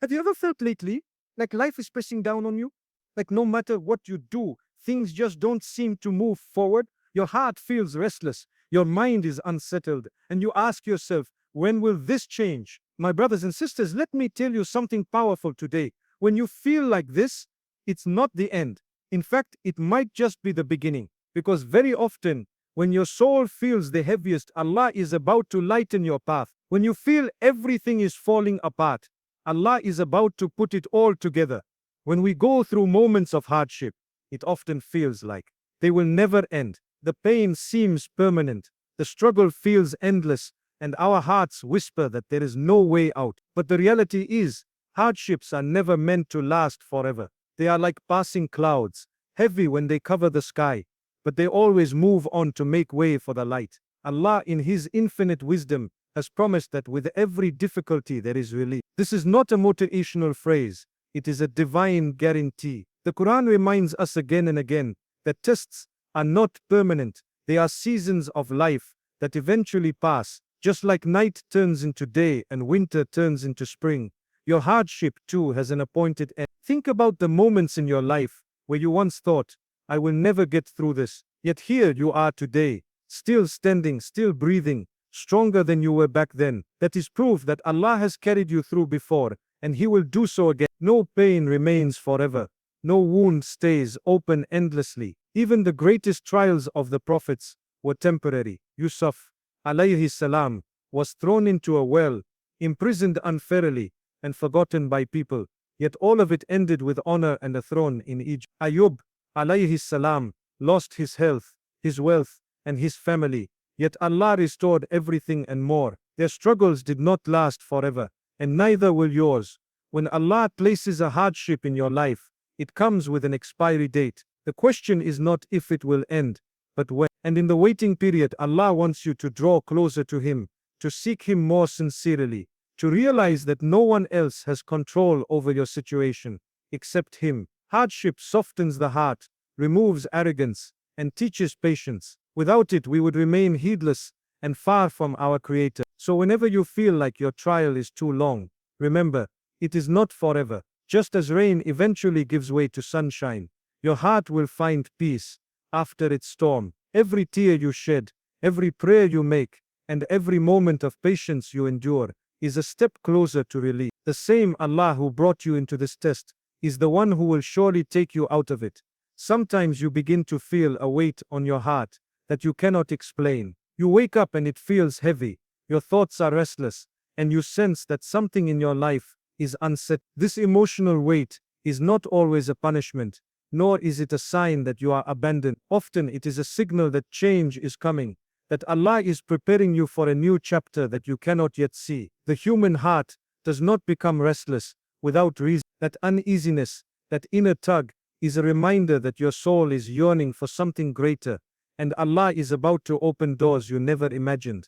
Have you ever felt lately like life is pressing down on you? Like no matter what you do, things just don't seem to move forward? Your heart feels restless, your mind is unsettled, and you ask yourself, when will this change? My brothers and sisters, let me tell you something powerful today. When you feel like this, it's not the end. In fact, it might just be the beginning. Because very often, when your soul feels the heaviest, Allah is about to lighten your path. When you feel everything is falling apart, Allah is about to put it all together. When we go through moments of hardship, it often feels like they will never end. The pain seems permanent, the struggle feels endless, and our hearts whisper that there is no way out. But the reality is, hardships are never meant to last forever. They are like passing clouds, heavy when they cover the sky, but they always move on to make way for the light. Allah, in His infinite wisdom, has promised that with every difficulty there is relief. This is not a motivational phrase, it is a divine guarantee. The Quran reminds us again and again that tests are not permanent, they are seasons of life that eventually pass, just like night turns into day and winter turns into spring. Your hardship too has an appointed end. Think about the moments in your life where you once thought, I will never get through this. Yet here you are today, still standing, still breathing, stronger than you were back then. That is proof that Allah has carried you through before, and He will do so again. No pain remains forever. No wound stays open endlessly. Even the greatest trials of the prophets were temporary. Yusuf, alayhi salam, was thrown into a well, imprisoned unfairly, and forgotten by people. Yet all of it ended with honor and a throne in Egypt. Ayub, alayhi salam, lost his health, his wealth, and his family. Yet Allah restored everything and more. Their struggles did not last forever, and neither will yours. When Allah places a hardship in your life, it comes with an expiry date. The question is not if it will end, but when. And in the waiting period, Allah wants you to draw closer to Him, to seek Him more sincerely, to realize that no one else has control over your situation except Him. Hardship softens the heart, removes arrogance, and teaches patience. Without it, we would remain heedless and far from our Creator. So whenever you feel like your trial is too long, remember, it is not forever. Just as rain eventually gives way to sunshine, your heart will find peace after its storm. Every tear you shed, every prayer you make, and every moment of patience you endure is a step closer to relief. The same Allah who brought you into this test is the one who will surely take you out of it. Sometimes you begin to feel a weight on your heart that you cannot explain. You wake up and it feels heavy, your thoughts are restless, and you sense that something in your life is unset. This emotional weight is not always a punishment, nor is it a sign that you are abandoned. Often it is a signal that change is coming, that Allah is preparing you for a new chapter that you cannot yet see. The human heart does not become restless without reason. That uneasiness, that inner tug, is a reminder that your soul is yearning for something greater, and Allah is about to open doors you never imagined.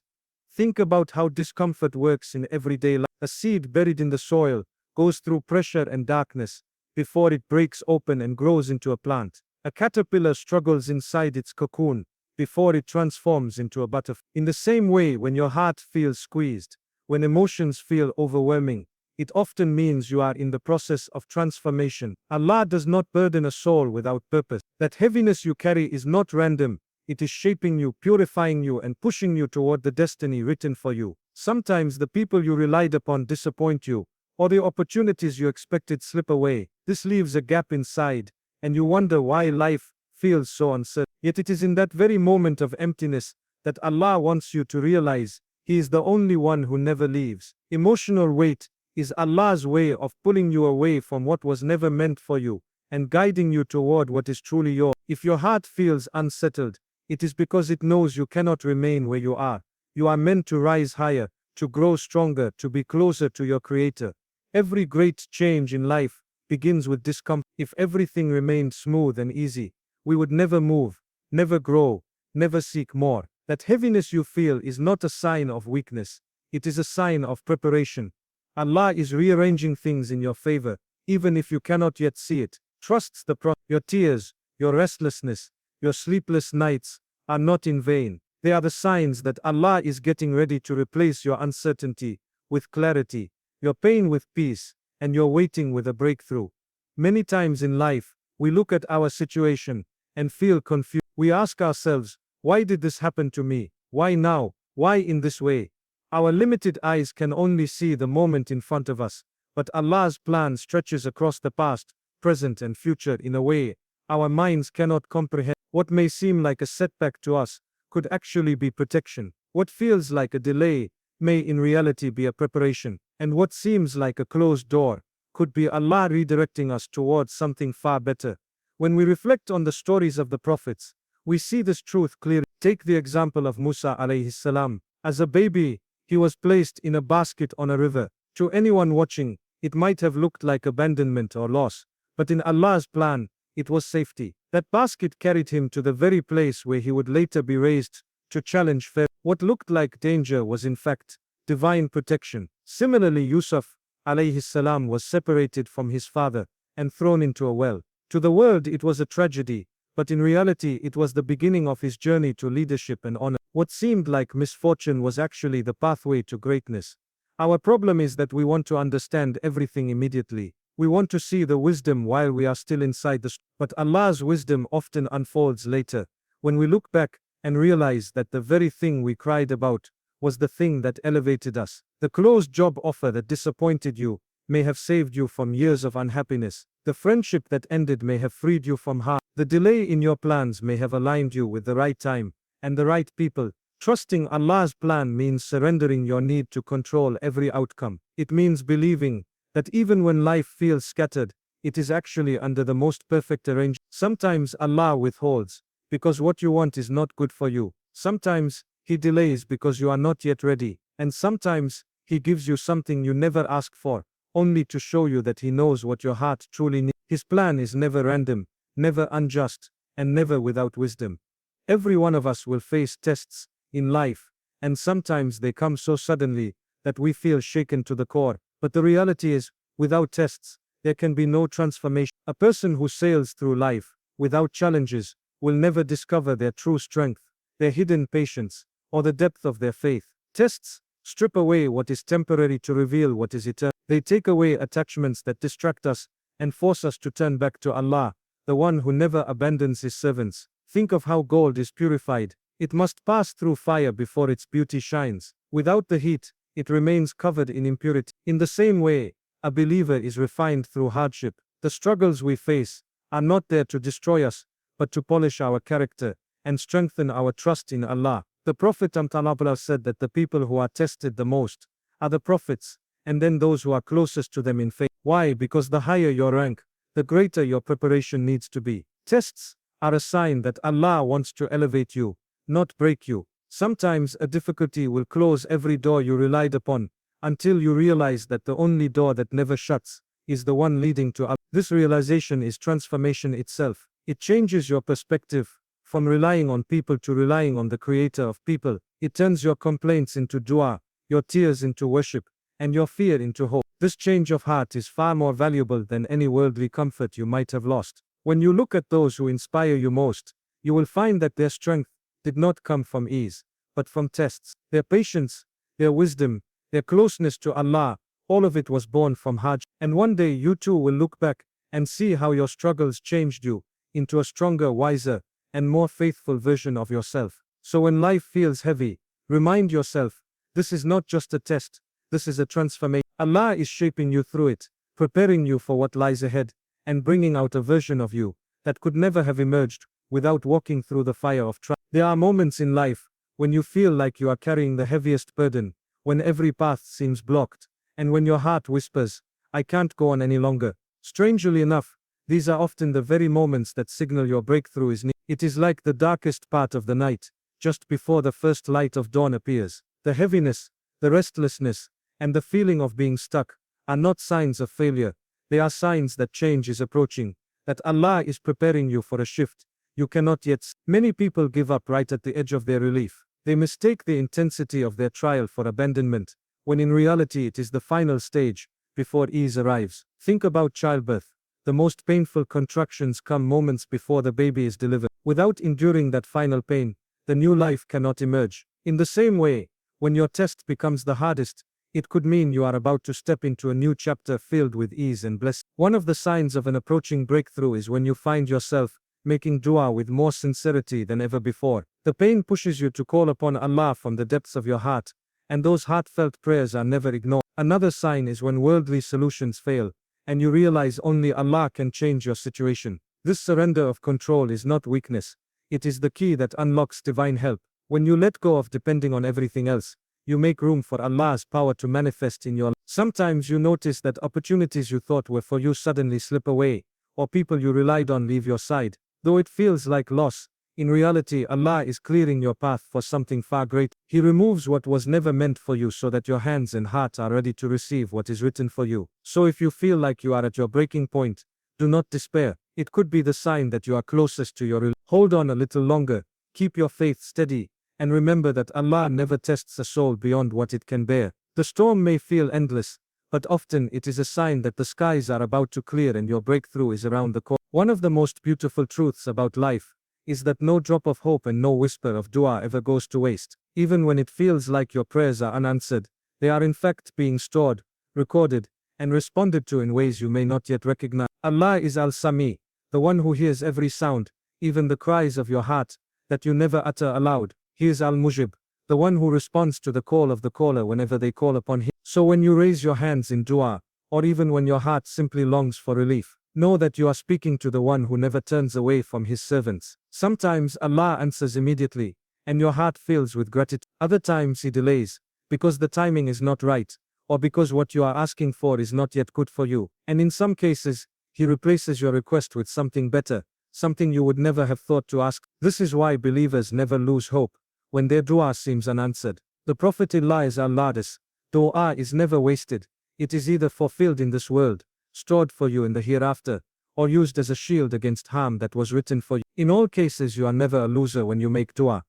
Think about how discomfort works in everyday life. A seed buried in the soil goes through pressure and darkness before it breaks open and grows into a plant. A caterpillar struggles inside its cocoon before it transforms into a butterfly. In the same way, when your heart feels squeezed, when emotions feel overwhelming, it often means you are in the process of transformation. Allah does not burden a soul without purpose. That heaviness you carry is not random. It is shaping you, purifying you, and pushing you toward the destiny written for you. Sometimes the people you relied upon disappoint you, or the opportunities you expected slip away. This leaves a gap inside, and you wonder why life feels so uncertain. Yet it is in that very moment of emptiness that Allah wants you to realize He is the only one who never leaves. Emotional weight is Allah's way of pulling you away from what was never meant for you, and guiding you toward what is truly yours. If your heart feels unsettled, it is because it knows you cannot remain where you are. You are meant to rise higher, to grow stronger, to be closer to your Creator. Every great change in life begins with discomfort. If everything remained smooth and easy, we would never move, never grow, never seek more. That heaviness you feel is not a sign of weakness, it is a sign of preparation. Allah is rearranging things in your favor, even if you cannot yet see it. Trust the process. Your tears, your restlessness, your sleepless nights are not in vain. They are the signs that Allah is getting ready to replace your uncertainty with clarity, your pain with peace, and you're waiting with a breakthrough. Many times in life, we look at our situation and feel confused. We ask ourselves, why did this happen to me? Why now? Why in this way? Our limited eyes can only see the moment in front of us, but Allah's plan stretches across the past, present, and future in a way our minds cannot comprehend. What may seem like a setback to us could actually be protection. What feels like a delay may in reality be a preparation, and what seems like a closed door could be Allah redirecting us towards something far better. When we reflect on the stories of the prophets, we see this truth clearly. Take the example of Musa alayhi salam. As a baby, he was placed in a basket on a river. To anyone watching, it might have looked like abandonment or loss, but in Allah's plan, it was safety. That basket carried him to the very place where he would later be raised to challenge Pharaoh. What looked like danger was in fact divine protection. Similarly, Yusuf alayhi salam was separated from his father and thrown into a well. To the world it was a tragedy, but in reality it was the beginning of his journey to leadership and honor. What seemed like misfortune was actually the pathway to greatness. Our problem is that we want to understand everything immediately. We want to see the wisdom while we are still inside the storm. But Allah's wisdom often unfolds later, when we look back and realize that the very thing we cried about was the thing that elevated us. The closed job offer that disappointed you may have saved you from years of unhappiness. The friendship that ended may have freed you from harm. The delay in your plans may have aligned you with the right time and the right people. Trusting Allah's plan means surrendering your need to control every outcome. It means believing that even when life feels scattered, it is actually under the most perfect arrangement. Sometimes Allah withholds because what you want is not good for you. Sometimes He delays because you are not yet ready. And sometimes He gives you something you never asked for, only to show you that He knows what your heart truly needs. His plan is never random, never unjust, and never without wisdom. Every one of us will face tests in life, and sometimes they come so suddenly that we feel shaken to the core. But the reality is, without tests, there can be no transformation. A person who sails through life without challenges will never discover their true strength, their hidden patience, or the depth of their faith. Tests strip away what is temporary to reveal what is eternal. They take away attachments that distract us and force us to turn back to Allah, the one who never abandons His servants. Think of how gold is purified. It must pass through fire before its beauty shines. Without the heat, it remains covered in impurity. In the same way, a believer is refined through hardship. The struggles we face are not there to destroy us, but to polish our character and strengthen our trust in Allah. The Prophet said that the people who are tested the most are the prophets, and then those who are closest to them in faith. Why? Because the higher your rank, the greater your preparation needs to be. Tests are a sign that Allah wants to elevate you, not break you. Sometimes a difficulty will close every door you relied upon, until you realize that the only door that never shuts is the one leading to Allah. This realization is transformation itself. It changes your perspective from relying on people to relying on the Creator of people. It turns your complaints into dua, your tears into worship, and your fear into hope. This change of heart is far more valuable than any worldly comfort you might have lost. When you look at those who inspire you most, you will find that their strength did not come from ease, but from tests. Their patience, their wisdom, their closeness to Allah, all of it was born from hardship. And one day you too will look back and see how your struggles changed you into a stronger, wiser, and more faithful version of yourself. So when life feels heavy, remind yourself, this is not just a test, this is a transformation. Allah is shaping you through it, preparing you for what lies ahead, and bringing out a version of you that could never have emerged without walking through the fire of trial. There are moments in life when you feel like you are carrying the heaviest burden, when every path seems blocked, and when your heart whispers, I can't go on any longer. Strangely enough, these are often the very moments that signal your breakthrough is near. It is like the darkest part of the night, just before the first light of dawn appears. The heaviness, the restlessness, and the feeling of being stuck are not signs of failure. They are signs that change is approaching, that Allah is preparing you for a shift you cannot yet see. Many people give up right at the edge of their relief. They mistake the intensity of their trial for abandonment, when in reality it is the final stage, before ease arrives. Think about childbirth. The most painful contractions come moments before the baby is delivered. Without enduring that final pain, the new life cannot emerge. In the same way, when your test becomes the hardest, It could mean you are about to step into a new chapter filled with ease and blessing. One of the signs of an approaching breakthrough is when you find yourself making dua with more sincerity than ever before. The pain pushes you to call upon Allah from the depths of your heart, and those heartfelt prayers are never ignored. Another sign is when worldly solutions fail, and you realize only Allah can change your situation. This surrender of control is not weakness, it is the key that unlocks divine help. When you let go of depending on everything else, you make room for Allah's power to manifest in your life. Sometimes you notice that opportunities you thought were for you suddenly slip away, or people you relied on leave your side. Though it feels like loss, in reality Allah is clearing your path for something far greater. He removes what was never meant for you so that your hands and heart are ready to receive what is written for you. So if you feel like you are at your breaking point, do not despair. It could be the sign that you are closest to your release. Hold on a little longer, keep your faith steady, and remember that Allah never tests a soul beyond what it can bear. The storm may feel endless, but often it is a sign that the skies are about to clear and your breakthrough is around the corner. One of the most beautiful truths about life is that no drop of hope and no whisper of dua ever goes to waste. Even when it feels like your prayers are unanswered, they are in fact being stored, recorded, and responded to in ways you may not yet recognize. Allah is Al-Sami, the one who hears every sound, even the cries of your heart, that you never utter aloud. He is Al-Mujib, the one who responds to the call of the caller whenever they call upon him. So when you raise your hands in dua, or even when your heart simply longs for relief, know that you are speaking to the one who never turns away from his servants. Sometimes Allah answers immediately, and your heart fills with gratitude. Other times he delays, because the timing is not right, or because what you are asking for is not yet good for you. And in some cases, he replaces your request with something better, something you would never have thought to ask. This is why believers never lose hope when their dua seems unanswered. The Prophet Elias al-Ladis, dua is never wasted. It is either fulfilled in this world, stored for you in the hereafter, or used as a shield against harm that was written for you. In all cases you are never a loser when you make dua.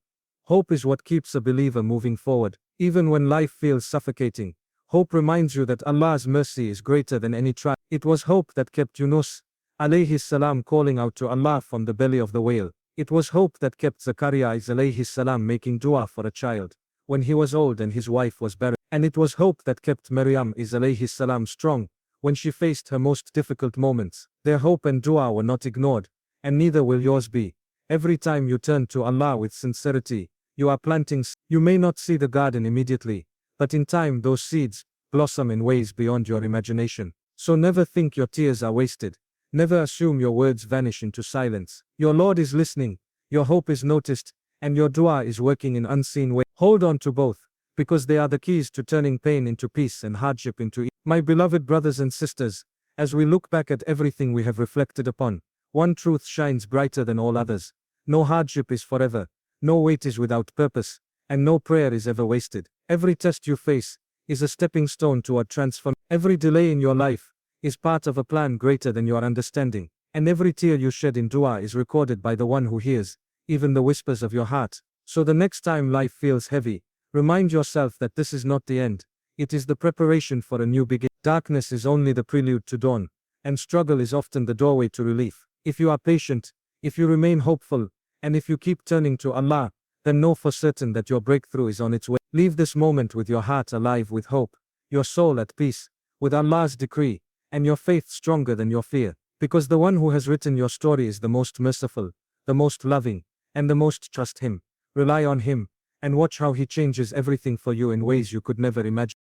Hope is what keeps a believer moving forward. Even when life feels suffocating, hope reminds you that Allah's mercy is greater than any trial. It was hope that kept Yunus alayhi salam calling out to Allah from the belly of the whale. It was hope that kept Zakaria alayhi salam making dua for a child when he was old and his wife was barren. And it was hope that kept Maryam alayhi salam strong when she faced her most difficult moments. Their hope and dua were not ignored, and neither will yours be. Every time you turn to Allah with sincerity, you are planting seeds. You may not see the garden immediately, but in time those seeds blossom in ways beyond your imagination. So never think your tears are wasted. Never assume your words vanish into silence. Your Lord is listening, your hope is noticed, and your dua is working in unseen ways. Hold on to both, because they are the keys to turning pain into peace and hardship into ease. My beloved brothers and sisters, as we look back at everything we have reflected upon, one truth shines brighter than all others. No hardship is forever, no weight is without purpose, and no prayer is ever wasted. Every test you face is a stepping stone toward transformation. Every delay in your life is part of a plan greater than your understanding, and every tear you shed in dua is recorded by the one who hears even the whispers of your heart. So the next time life feels heavy, remind yourself that this is not the end, it is the preparation for a new beginning. Darkness is only the prelude to dawn, and struggle is often the doorway to relief. If you are patient, if you remain hopeful, and if you keep turning to Allah, then know for certain that your breakthrough is on its way. Leave this moment with your heart alive with hope, your soul at peace with Allah's decree, and your faith stronger than your fear, because the one who has written your story is the most merciful, the most loving, and the most. Trust him, rely on him, and watch how he changes everything for you in ways you could never imagine.